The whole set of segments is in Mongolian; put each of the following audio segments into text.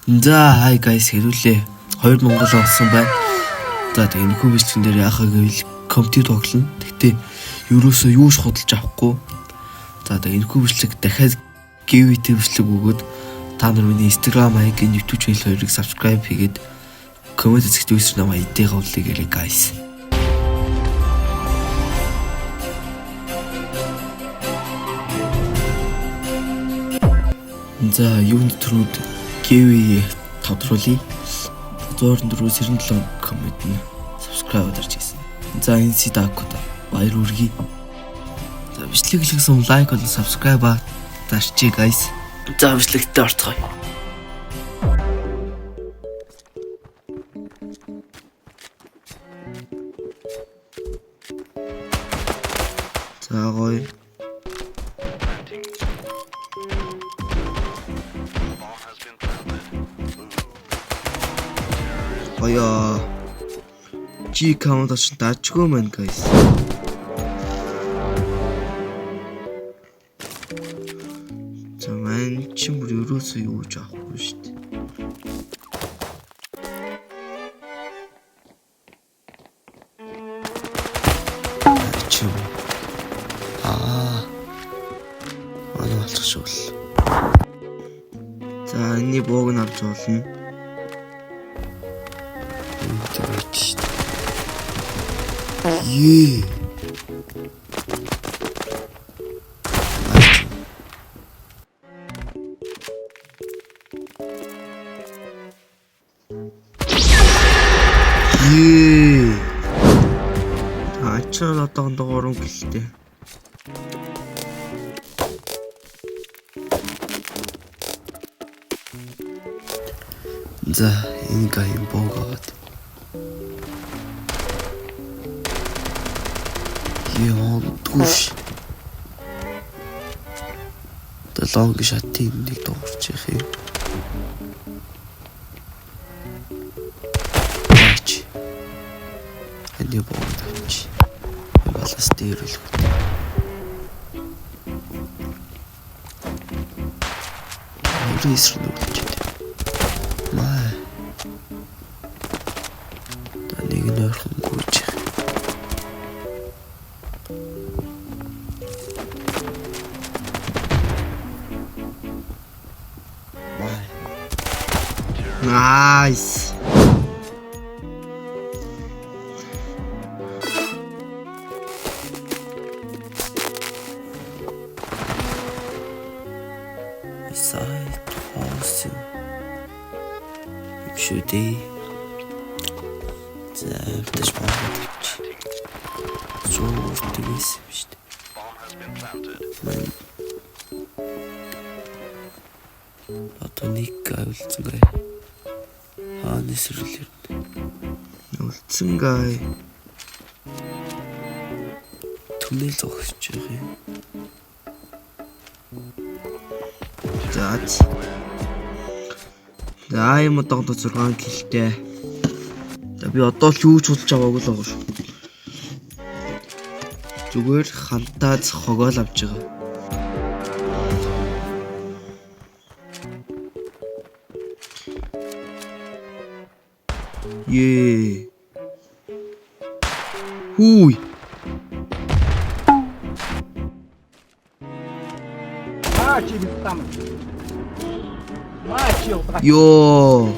За hi guys хэрүүлээ 2 Монгол олсон байна. За тэгээ нөхөө бичлэгэн дээр яхаа гэвэл компьютер тоглоно. Тэгтээ ерөөсөө юу ч худалж авахгүй. За тэгээ нөхөө бичлэг дахиад giveaway бичлэг өгөөд та нар миний Instagram хаяг, YouTube channel хоёрыг subscribe хийгээд comment хэсэгт үсэр намайг идэх авлыг гэлээ guys. За юунд төрүүд giveaway тодруулъя. 124-97 коммент нь subscribe дарж хийсэн. За энэ сидакода баяр хүргэе. За бичлэг хийлгэсэн лайк болон subscribe дарчи guys. За бичлэгтээ орцгоё. За гоё. Аяа. G count очсон даачгүй мэн guys. За мэн чи бүр ерөөсөө юу ч авахгүй шүү дээ. Чи манай болчих шүү. За энэ бууг нь авч болно. Е. Ачаал одоогондоо 3 гэлтэй. За энэ гайм боогаад. Яа түш. Долоог шатын нэг дуурч их юм. Бач. Энэ боогач. Балас дээрэл. Риср нүлж. Маа. Таныг нөрхөн гүйж. Nice. Side awesome. Should this one. So this Атоникка үлдсэн гай. Нисэрлэр. Үлдсэн гай. Түнэл зогсож байгаа юм. За юм одоо 6 килтэй. За би одоо л юу ч худалж аваагүй л байгаа шүү. Зүгээр хантаац хогоол авч байгаа. Е. Хүй. Йоо.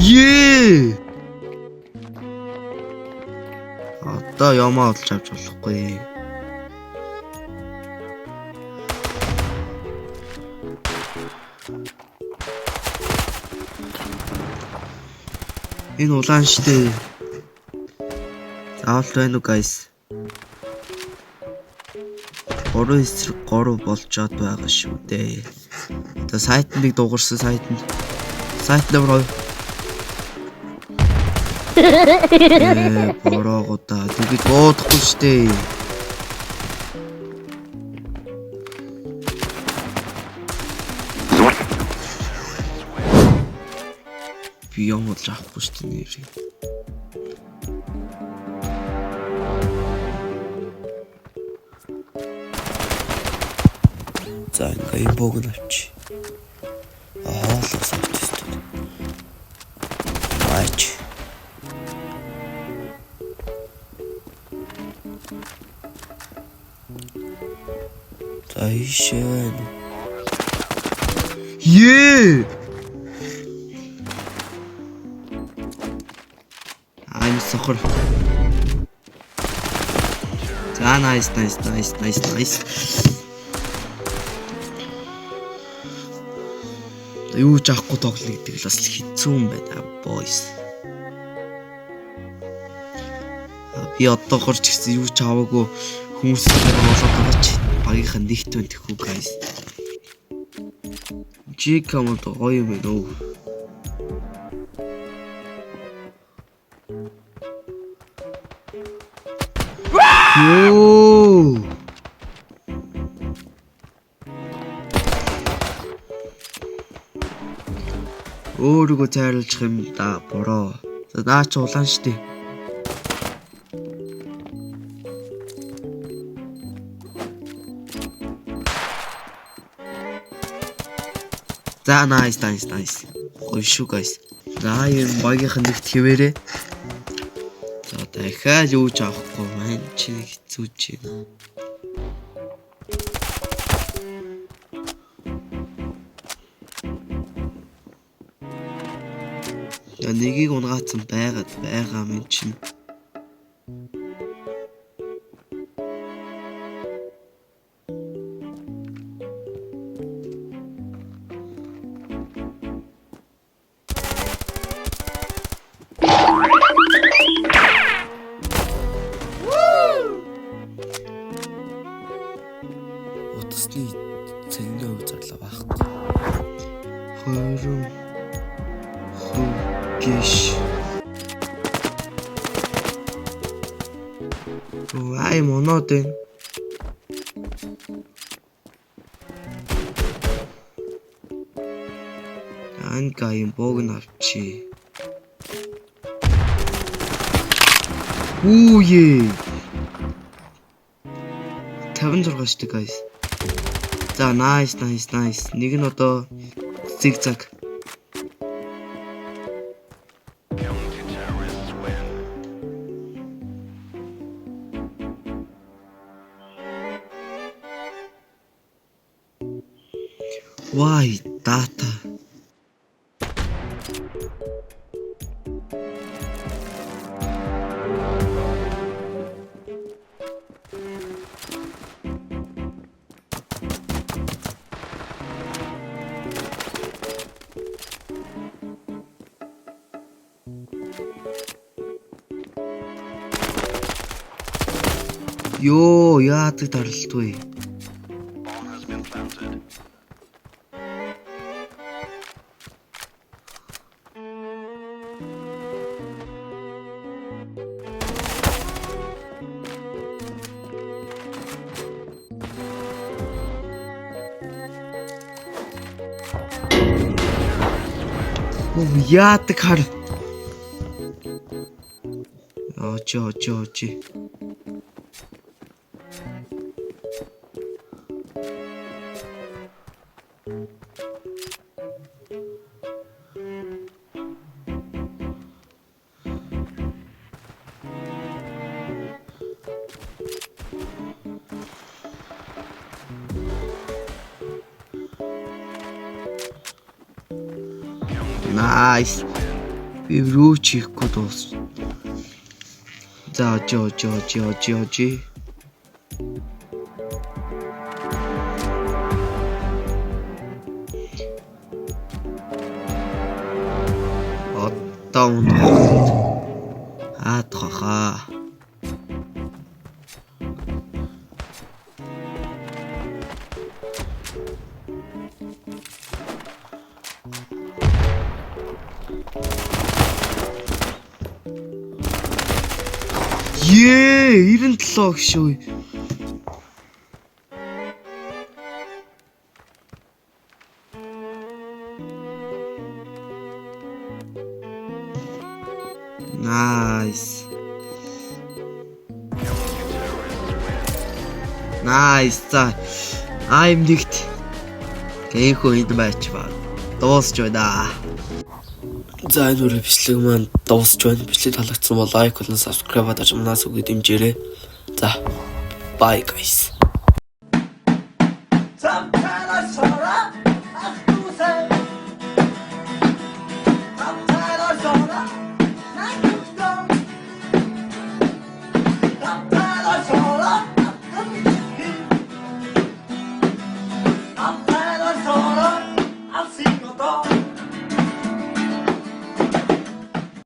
Е. Одоо ямаа олж авч болохгүй. Энэ улаан штэ. Заавал байна уу guys? 3 эсрэг 3 болчоод байгаа шүү дээ. Одоо сайт нэг дуурсан сайт номер 2. Бороогоо тэгээд буудахгүй штэ. би юм болж авахгүй шүү дээ нэрийг. За ингээ бог нь авчи. Хоолоос авчихсан. Аач. Тайшэн. I'm сохор. За nice. Юу ч авахгүй тоглоно гэдэг л бас хэцүү юм байна boys. Би одоогор ч гэсэн юу ч аваагүй хүмүүсээр болоод байгаа ч багийнхан нэгт байна гэхүү guys. Жикамд гоё юм байна уу? Йоо! Өөрийгөө зайрлах юм да бороо. За наач улаан штэ. За nice. Гоё шүү guys. За юм багийнхан нэгт хэвээрээ. За дахиад юу ч авахгүй маань чи хэцүүж байна. Нэгийг унгаацсан байгаа минь чинь. Утасны цэнгэн өв зарлаа байхгүй. Хором. Гиш. Ай моноод энэ. Ангаим бог нь авчи. Үе. 56 штэ guys. За nice. Нэг нь одоо зигзаг. Why data? Йоо, яадаг даралтгүй. Яадаг хар. Очи. Nice. Би рүү чихгүй дуус. За очи. Одоо атхаха. Ее, 97 гişүү. Nice. Nice. За. I'm нэгт гэнхүү энд байж ба. Дуусч байна. За энэ үрээ бичлэг маань дуусч байна. Бичлэг таалагдсан бол лайк болон subscribe дарж манаас үгээ дэмжээрэй. За. Bye guys.